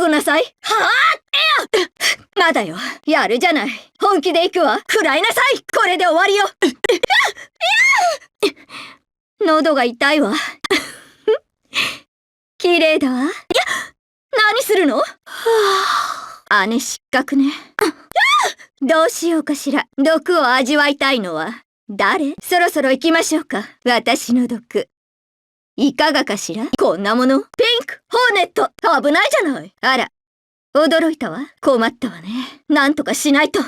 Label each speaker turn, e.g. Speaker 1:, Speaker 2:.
Speaker 1: ぐなさい。はあ、いや、まだよ。やるじゃない。本気で行くわ。食らいなさい。これで終わりよ。喉が痛いわ。綺麗だわ。いや、何するの？はあ、姉失格ね。どうしようかしら。毒を味わいたいのは誰？そろそろ行きましょうか。私の毒。いかがかしら？こんなもの。ピンク、ホーネット。危ないじゃない。あら、驚いたわ。困ったわね。なんとかしないと。